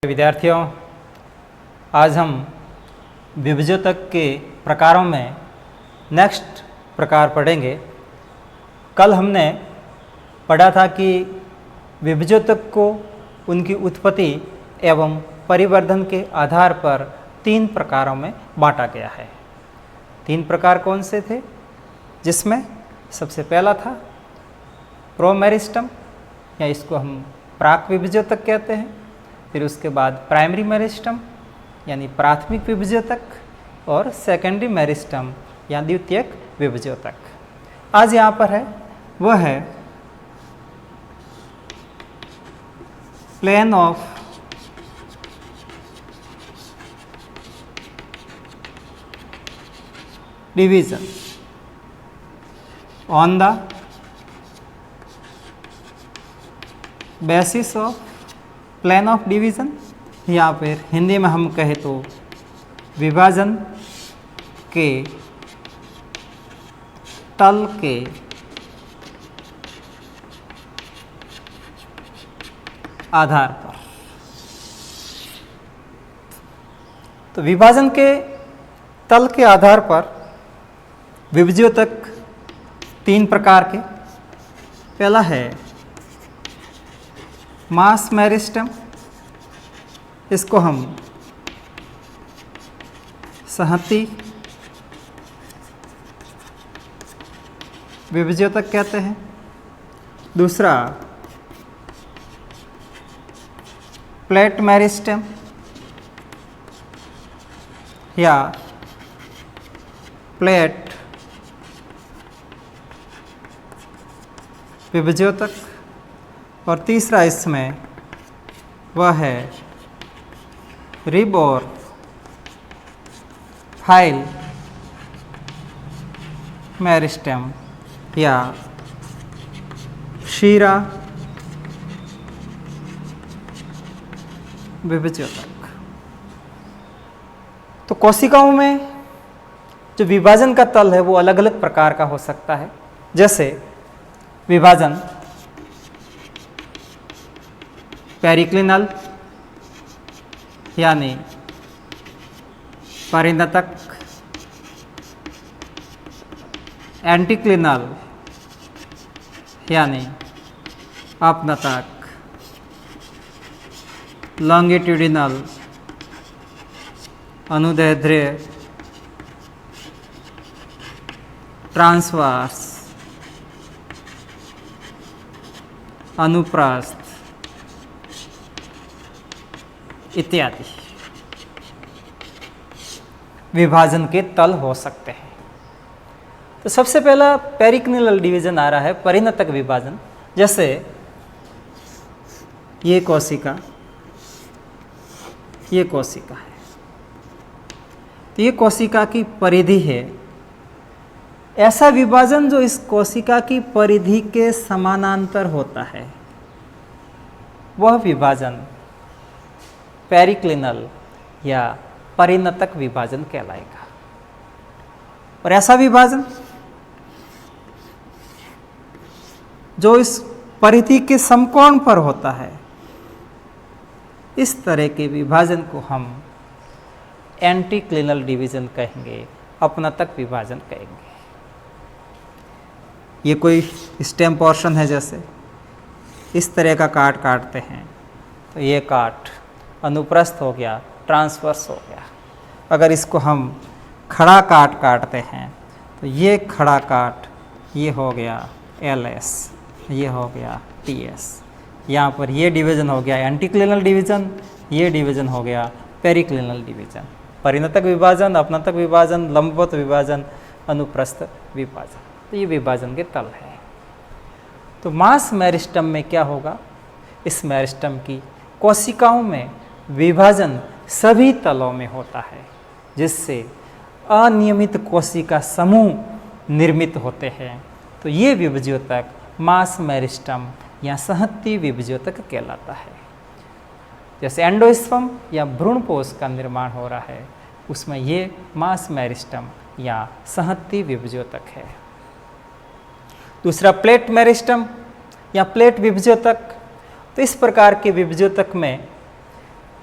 विद्यार्थियों, आज हम विभज्योतक के प्रकारों में नेक्स्ट प्रकार पढ़ेंगे। कल हमने पढ़ा था कि विभज्योतक को उनकी उत्पत्ति एवं परिवर्धन के आधार पर 3 प्रकारों में बांटा गया है। 3 प्रकार कौन से थे? जिसमें सबसे पहला था प्रोमेरिस्टम, या इसको हम प्राक विभज्योतक कहते हैं। फिर उसके बाद प्राइमरी मेरिस्टम यानी प्राथमिक विभज्योतक, और सेकेंडरी मेरिस्टम या द्वितीयक विभज्योतक। आज यहाँ पर है वह है plane of division on the basis of plane of division, या फिर हिंदी में हम कहें तो विभाजन के तल के आधार पर। तो विभाजन के तल के आधार पर विभज्योतक 3 प्रकार के। पहला है मास मेरिस्टम, इसको हम संहति विभज्योतक कहते हैं। दूसरा प्लेट मेरिस्टम या प्लेट विभज्योतक, और तीसरा इसमें वह है रिब और फाइल मेरिस्टम या शीरा विभज्योतक। तो कोशिकाओं में जो विभाजन का तल है वो अलग अलग प्रकार का हो सकता है। जैसे विभाजन पेरिक्लिनल यानी परिणतक, एंटीक्लिनल यानी अपनतक, लॉन्गिट्यूडिनल अनुदैर्ध्य, ट्रांसवर्स, अनुप्रस्थ इत्यादि विभाजन के तल हो सकते हैं। तो सबसे पहला पेरिक्लिनल डिवीजन आ रहा है, परिणतक विभाजन। जैसे ये कोशिका है, तो ये कोशिका की परिधि है। ऐसा विभाजन जो इस कोशिका की परिधि के समानांतर होता है, वह विभाजन पेरिक्लिनल या परिणतक विभाजन कहलाएगा। और ऐसा विभाजन जो इस परिधि के समकोण पर होता है, इस तरह के विभाजन को हम एंटीक्लिनल डिवीजन कहेंगे, अपनतक विभाजन कहेंगे। ये कोई स्टेम पोर्शन है, जैसे इस तरह का काट काटते हैं, तो ये काट अनुप्रस्थ हो गया, ट्रांसवर्स हो गया। अगर इसको हम खड़ा काट काटते हैं, तो ये खड़ा काट ये हो गया LS, ये हो गया TS। यहाँ पर ये डिवीजन हो गया एंटीक्लिनल डिवीजन, ये डिवीजन हो गया पेरिक्लिनल डिवीजन। परिणतक विभाजन, अपनतक विभाजन, लंबवत विभाजन, अनुप्रस्थ विभाजन, तो ये विभाजन के तल है। तो मास मेरिस्टम में क्या होगा? इस मेरिस्टम की कोशिकाओं में विभाजन सभी तलों में होता है, जिससे अनियमित कोशिका समूह निर्मित होते हैं। तो ये विभज्योतक मास मेरिस्टम या संहति विभज्योतक कहलाता है। जैसे एंडोस्पर्म या भ्रूणपोष का निर्माण हो रहा है, उसमें ये मास मेरिस्टम या संहति विभज्योतक है। दूसरा प्लेट मेरिस्टम या प्लेट विभज्योतक। तो इस प्रकार के विभज्योतक में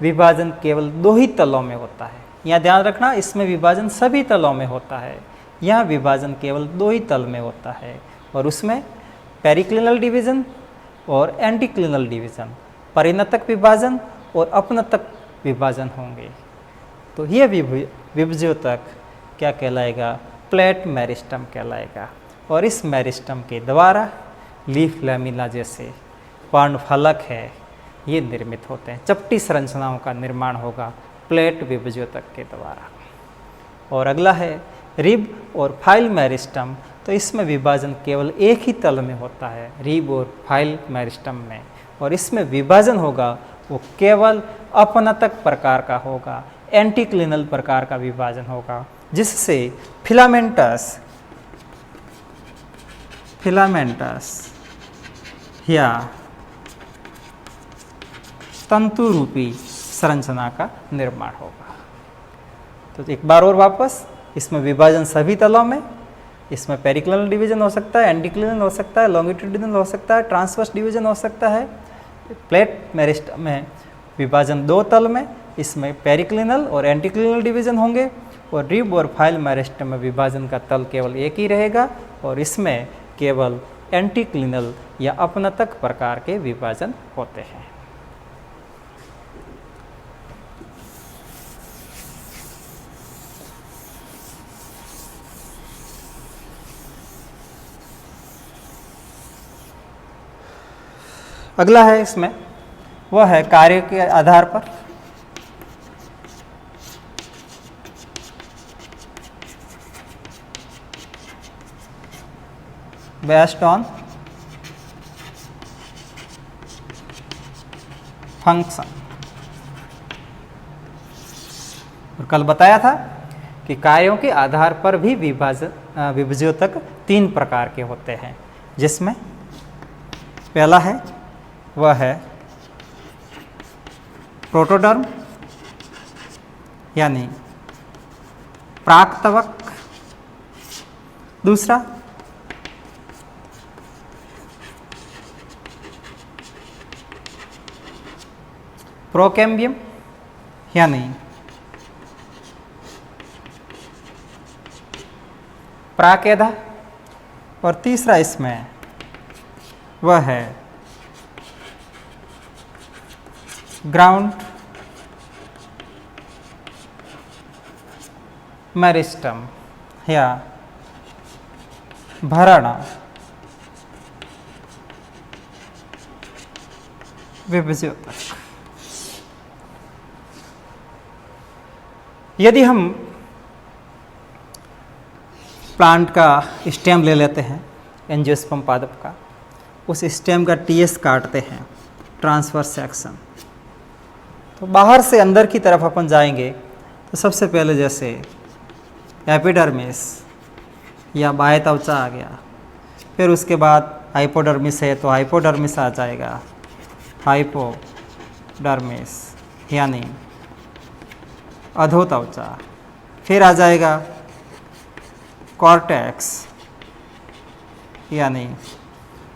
विभाजन केवल 2 ही तलों में होता है। यहाँ ध्यान रखना, इसमें विभाजन सभी तलों में होता है, यहाँ विभाजन केवल 2 ही तल में होता है और उसमें पेरिक्लिनल डिवीजन और एंटीक्लिनल डिवीजन, परिणतक विभाजन और अपनतक विभाजन होंगे। तो यह विभज्योतक क्या कहलाएगा? प्लेट मेरिस्टम कहलाएगा। और इस मेरिस्टम के द्वारा लीफ लैमिना जैसे पर्णफलक है ये निर्मित होते हैं। चपटी संरचनाओं का निर्माण होगा प्लेट विभज्योतक के द्वारा। और अगला है रिब और फाइल मेरिस्टम। तो इसमें विभाजन केवल एक ही तल में होता है, रिब और फाइल मेरिस्टम में, और इसमें विभाजन होगा वो केवल अपनतक प्रकार का होगा, एंटीक्लिनल प्रकार का विभाजन होगा, जिससे फिलामेंटस या तंतु रूपी संरचना का निर्माण होगा। तो एक बार और वापस, इसमें विभाजन सभी तलों में, इसमें पेरिक्लिनल डिवीजन हो सकता है, एंटीक्लिनल हो सकता है, लॉन्गिट्यूडिनल हो सकता है, ट्रांसवर्स डिवीजन हो सकता है। प्लेट मेरिस्टम में विभाजन 2 तल में, इसमें पेरिक्लिनल और एंटीक्लिनल डिवीजन होंगे, और रिब और फाइल मेरिस्टम में विभाजन का तल केवल एक ही रहेगा और इसमें केवल एंटीक्लिनल या अपनतक प्रकार के विभाजन होते हैं। अगला है इसमें, वह है कार्य के आधार पर। Based on function. और कल बताया था कि कार्यों के आधार पर भी विभज्योतक 3 प्रकार के होते हैं, जिसमें पहला है वह है प्रोटोडर्म यानी प्राक्तवक, दूसरा प्रोकैम्बियम यानी प्राकेधा, और तीसरा इसमें वह है ग्राउंड मेरिस्टम या भरण विभज्योतक। यदि हम प्लांट का स्टेम ले लेते हैं, एंजियोस्पर्म पादप का, उस स्टेम का टीएस काटते हैं, ट्रांसवर्स सेक्शन, तो बाहर से अंदर की तरफ अपन जाएंगे तो सबसे पहले जैसे एपिडर्मिस या बाह्य त्वचा आ गया, फिर उसके बाद हाइपोडर्मिस है तो हाइपोडर्मिस आ जाएगा, हाइपोडर्मिस यानी अधोत्वचा, फिर आ जाएगा कॉर्टेक्स यानी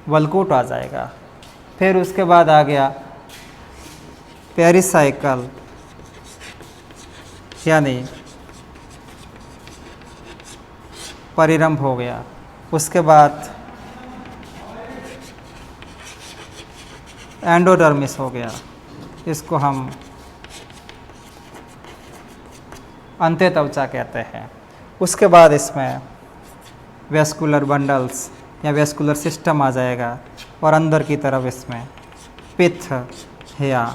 वल्कूट आ जाएगा, फिर उसके बाद आ गया पेरिसाइकल यानी परिरंभ हो गया, उसके बाद एंडोडर्मिस हो गया, इसको हम अंत्यत्वचा कहते हैं। उसके बाद इसमें वेस्कुलर बंडल्स या वेस्कुलर सिस्टम आ जाएगा और अंदर की तरफ इसमें पित्त या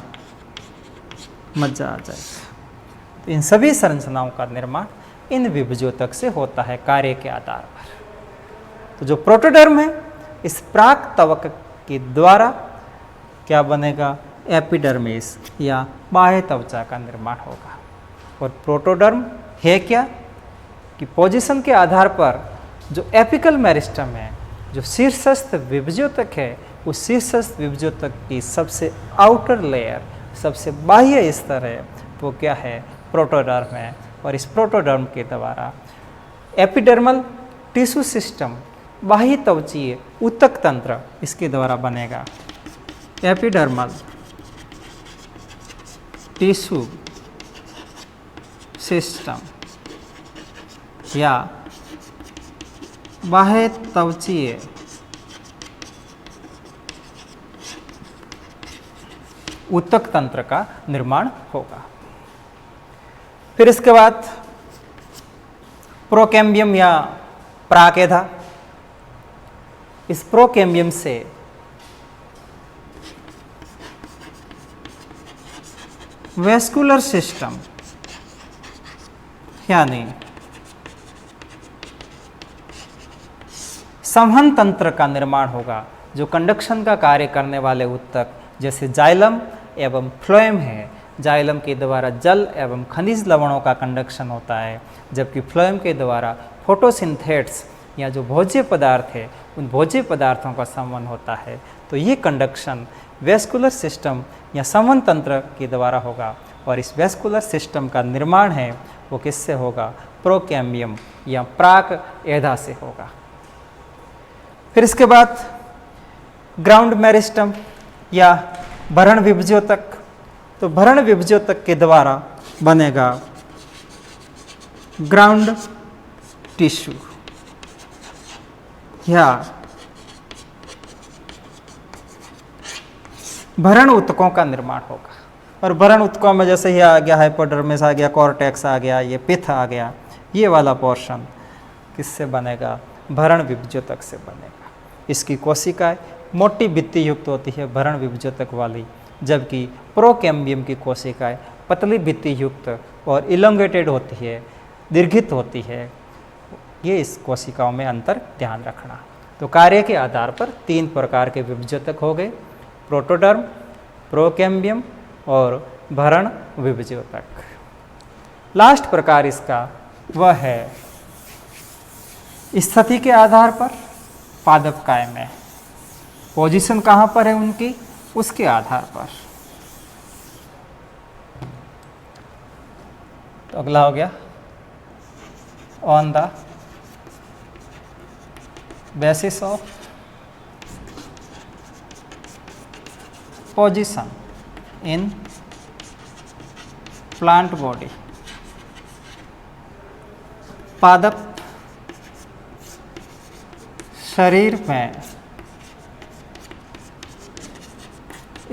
मज्जा आ जाएगा। तो इन सभी संरचनाओं का निर्माण इन विभज्योतक से होता है कार्य के आधार पर। तो जो प्रोटोडर्म है, इस प्राक तवक के द्वारा क्या बनेगा? एपिडर्मिस या बाह्य त्वचा का निर्माण होगा। और प्रोटोडर्म है क्या कि पोजीशन के आधार पर जो एपिकल मेरिस्टम है, जो शीर्षस्थ विभज्योतक है, उस शीर्षस्थ विभज्योतक की सबसे आउटर लेयर, सबसे बाह्य स्तर है, वो क्या है? प्रोटोडर्म है। और इस प्रोटोडर्म के द्वारा एपिडर्मल टिश्यू सिस्टम, बाह्य त्वचीय ऊतक तंत्र इसके द्वारा बनेगा। एपिडर्मल टिश्यू सिस्टम या बाह्य त्वचीय ऊतक तंत्र का निर्माण होगा। फिर इसके बाद प्रोकैम्बियम या प्राकेधा, इस प्रोकैम्बियम से वेस्कुलर सिस्टम यानी संवहन तंत्र का निर्माण होगा, जो कंडक्शन का कार्य करने वाले ऊतक जैसे जाइलम एवं फ्लोएम है। जाइलम के द्वारा जल एवं खनिज लवणों का कंडक्शन होता है, जबकि फ्लोएम के द्वारा फोटोसिंथेट्स या जो भोज्य पदार्थ है उन भोज्य पदार्थों का संवहन होता है। तो ये कंडक्शन वेस्कुलर सिस्टम या संवहन तंत्र के द्वारा होगा, और इस वेस्कुलर सिस्टम का निर्माण है वो किससे होगा? प्रोकैम्बियम या प्राक-एधा से होगा। फिर इसके बाद ग्राउंड मेरिस्टम या भरण विभज्योतक, तो भरण विभज्योतक के द्वारा बनेगा ग्राउंड टिश्यू या भरण ऊतकों का निर्माण होगा। और भरण ऊतकों में जैसे ही आ गया हाइपोडर्मिस आ गया, कॉर्टेक्स आ गया, ये पिथ आ गया, ये वाला पोर्शन किससे बनेगा? भरण विभज्योतक से बनेगा। इसकी कोशिकाएं मोटी भित्ति युक्त होती है भरण विभज्योतक वाली, जबकि प्रोकैम्बियम की कोशिकाएं पतली भित्ति युक्त और इलोंगेटेड होती है, दीर्घित होती है। ये इस कोशिकाओं में अंतर ध्यान रखना। तो कार्य के आधार पर 3 प्रकार के विभज्योतक हो गए, प्रोटोडर्म, प्रोकैम्बियम और भरण विभज्योतक। लास्ट प्रकार इसका वह है स्थिति के आधार पर पादपकाय में, पोजीशन कहाँ पर है उनकी, उसके आधार पर। तो अगला हो गया on the basis of position in plant body. पादप शरीर में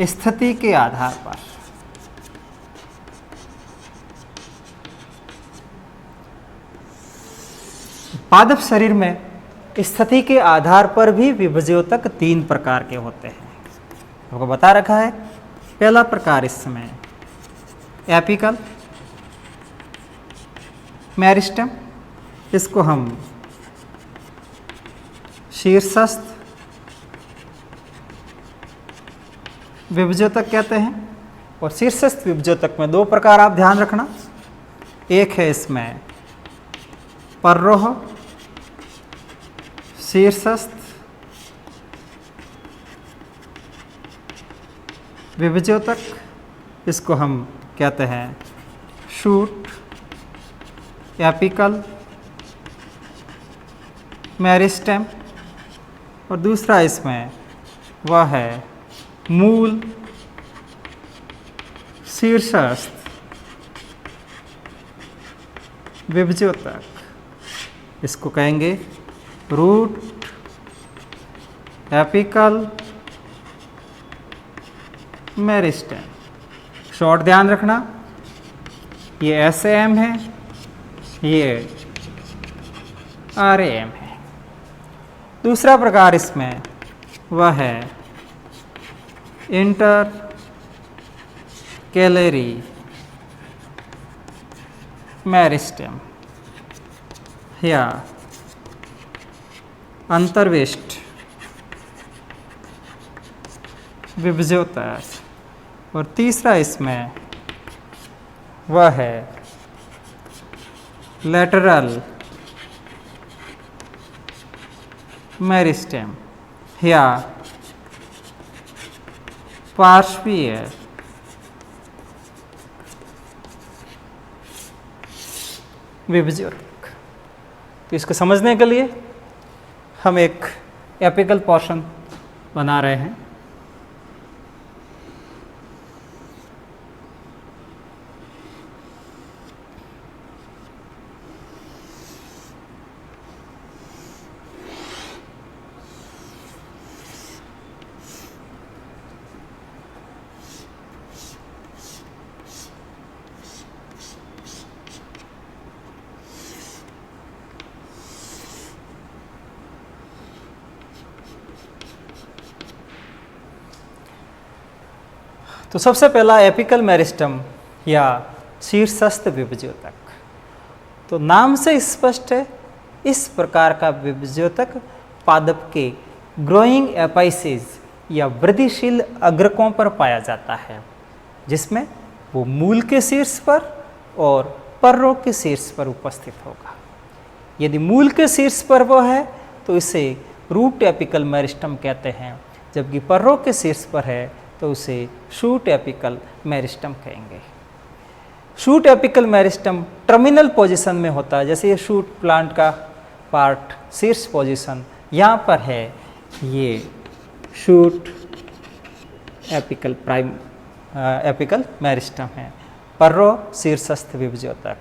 स्थिति के आधार पर पादप शरीर में स्थिति के आधार पर भी विभज्योतक 3 प्रकार के होते हैं। आपको बता रखा है। पहला प्रकार इसमें एपिकल मेरिस्टेम, इसको हम शीर्षस्थ विभज्योतक कहते हैं। और शीर्षस्थ विभज्योतक में 2 प्रकार आप ध्यान रखना। एक है इसमें पररोह शीर्षस्थ विभज्योतक, इसको हम कहते हैं शूट एपिकल मेरिस्टेम। और दूसरा इसमें वह है मूल शीर्षस्थ विभज्योतक, इसको कहेंगे रूट एपिकल मेरिस्टेम। शॉर्ट ध्यान रखना, ये SAM है, ये RAM है। दूसरा प्रकार इसमें वह है इंटर कैलरी मेरिस्टेम या अंतर्वेष्ट विभज्योतक। और तीसरा इसमें वह है लेटरल मेरिस्टेम या पार्श्वीय विभज्योतक। तो इसको समझने के लिए हम एक एपिकल पोर्शन बना रहे हैं। तो सबसे पहला एपिकल मेरिस्टम या शीर्षस्थ विभज्योतक। तो नाम से स्पष्ट है, इस प्रकार का विभज्योतक पादप के ग्रोइंग एपाइसेज या वृद्धिशील अग्रकों पर पाया जाता है, जिसमें वो मूल के शीर्ष पर और पर्रों के शीर्ष पर उपस्थित होगा। यदि मूल के शीर्ष पर वो है तो इसे रूट एपिकल मेरिस्टम कहते हैं, जबकि पर्रों के शीर्ष पर है तो उसे शूट एपिकल मेरिस्टम कहेंगे। Shoot apical meristem terminal position में होता है, जैसे ये शूट प्लांट का पार्ट शीर्ष पोजीशन यहाँ पर है, ये शूट एपिकल मेरिस्टम है। पर्रो शीर्षस्थ विभज्योतक,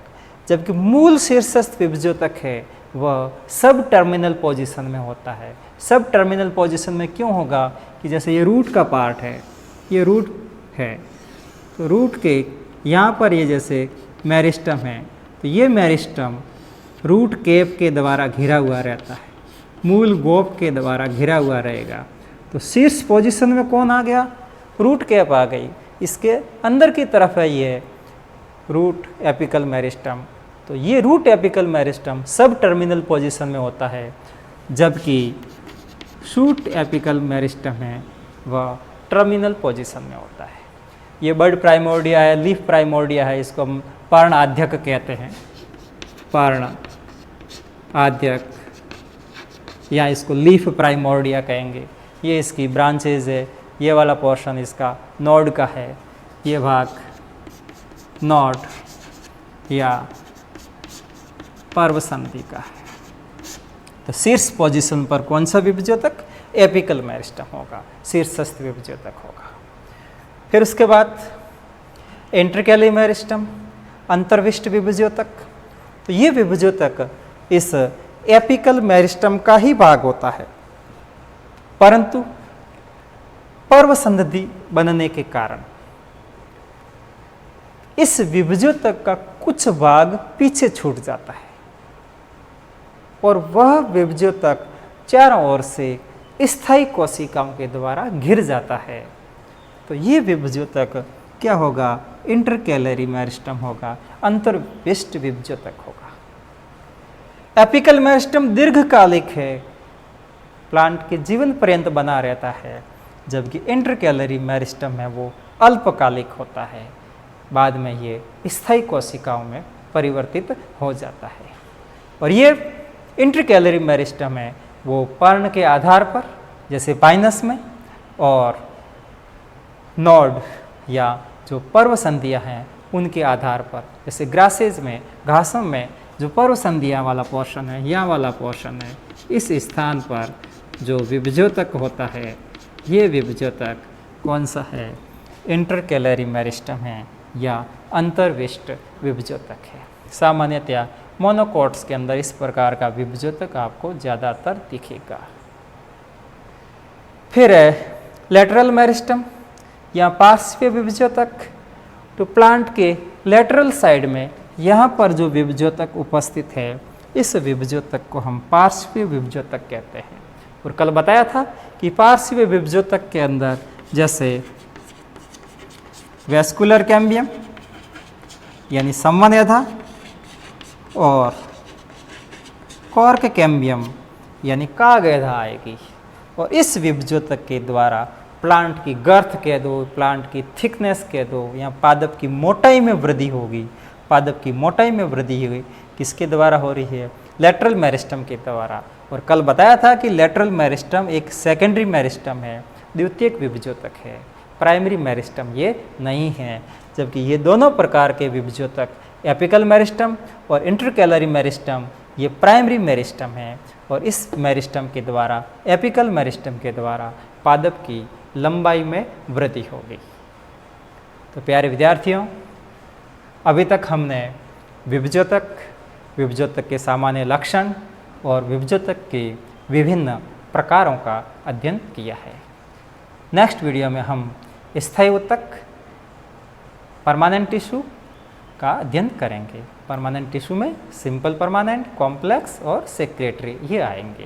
जबकि मूल शीर्षस्थ विभज्योतक है वह सब टर्मिनल पोजीशन में होता है। सब टर्मिनल पोजीशन में क्यों होगा कि जैसे ये रूट का पार्ट है, ये रूट है, तो रूट के यहाँ पर ये जैसे मेरिस्टम है, तो ये मेरिस्टम रूट केप के द्वारा घिरा हुआ रहता है, मूल गोप के द्वारा घिरा हुआ रहेगा। तो शीर्ष पोजीशन में कौन आ गया? रूट कैप आ गई। इसके अंदर की तरफ है ये रूट एपिकल मेरिस्टम। तो ये रूट एपिकल मेरिस्टम सब टर्मिनल पोजीशन में होता है, जबकि शूट एपिकल मेरिस्टम है वह टर्मिनल पोजीशन में होता है। ये बड प्राइमोर्डिया है, लीफ प्राइमोर्डिया है, इसको हम पर्ण आद्यक कहते हैं, पर्ण आद्यक या इसको लीफ प्राइमोर्डिया कहेंगे। ये इसकी ब्रांचेज है, ये वाला पोर्शन इसका नोड का है, ये भाग नोड या पर्वसंधि का है। तो शीर्ष पोजीशन पर कौन सा विभज्योतक? एपिकल मेरिस्टम होगा, शीर्षस्थ विभज्योतक होगा। फिर उसके बाद इंटरकैली मेरिस्टम, अंतर्विष्ट विभज्योतक। तो ये विभज्योतक इस एपिकल मेरिस्टम का ही भाग होता है, परंतु पर्वसंधि बनने के कारण इस विभज्योतक का कुछ भाग पीछे छूट जाता है और वह विभज्योतक चारों ओर से स्थायी कोशिकाओं के द्वारा घिर जाता है। तो ये विभज्योतक क्या होगा? इंटरकैलरी मेरिस्टम होगा, अंतर्विष्ट विभज्योतक होगा। एपिकल मेरिस्टम दीर्घकालिक है, प्लांट के जीवन पर्यंत बना रहता है, जबकि इंटरकैलरी मेरिस्टम है वो अल्पकालिक होता है, बाद में ये स्थायी कोशिकाओं में परिवर्तित हो जाता है। और ये इंटरकैलरी मेरिस्टम है वो पर्ण के आधार पर, जैसे पाइनस में, और नोड या जो पर्वसंधियाँ हैं उनके आधार पर, जैसे ग्रासेज में, घासों में जो पर्वसंधियाँ वाला पोर्शन है, यहाँ वाला पोर्शन है, इस स्थान पर जो विभज्योतक होता है, ये विभज्योतक कौन सा है? इंटरकैलरी मेरिस्टम है या अंतर्विष्ट विभज्योतक है। सामान्यतया मोनोकोट्स के अंदर इस प्रकार का विभज्योतक आपको ज़्यादातर दिखेगा। फिर है लेटरल मेरिस्टम या पार्श्वीय विभज्योतक। तो प्लांट के लेटरल साइड में यहाँ पर जो विभज्योतक उपस्थित है, इस विभज्योतक को हम पार्श्वीय विभज्योतक कहते हैं। और कल बताया था कि पार्श्वीय विभज्योतक के अंदर जैसे वेस्कुलर कैम्बियम यानी संवनयधा और कॉर्क कैम्बियम यानी कागयधा आएगी। और इस विभज्योतक के द्वारा प्लांट की गर्थ कह दो, प्लांट की थिकनेस कह दो, या पादप की मोटाई में वृद्धि होगी। पादप की मोटाई में वृद्धि हुई किसके द्वारा हो रही है? लेटरल मेरिस्टम के द्वारा। और कल बताया था कि लेटरल मेरिस्टम एक सेकेंडरी मेरिस्टम है, द्वितीयक विभज्योतक है, प्राइमरी मेरिस्टम ये नहीं है। जबकि ये दोनों प्रकार के विभज्योतक, एपिकल मेरिस्टम और इंटरकैलरी मेरिस्टम, ये प्राइमरी मेरिस्टम है। और इस मेरिस्टम के द्वारा, एपिकल मेरिस्टम के द्वारा पादप की लंबाई में वृद्धि होगी। तो प्यारे विद्यार्थियों, अभी तक हमने विभज्योतक, विभज्योतक के सामान्य लक्षण और विभज्योतक के विभिन्न प्रकारों का अध्ययन किया है। नेक्स्ट वीडियो में हम स्थायी ऊतक, परमानेंट टिश्यू का अध्ययन करेंगे। परमानेंट टिश्यू में सिंपल परमानेंट, कॉम्प्लेक्स और सेक्रेटरी ये आएंगे।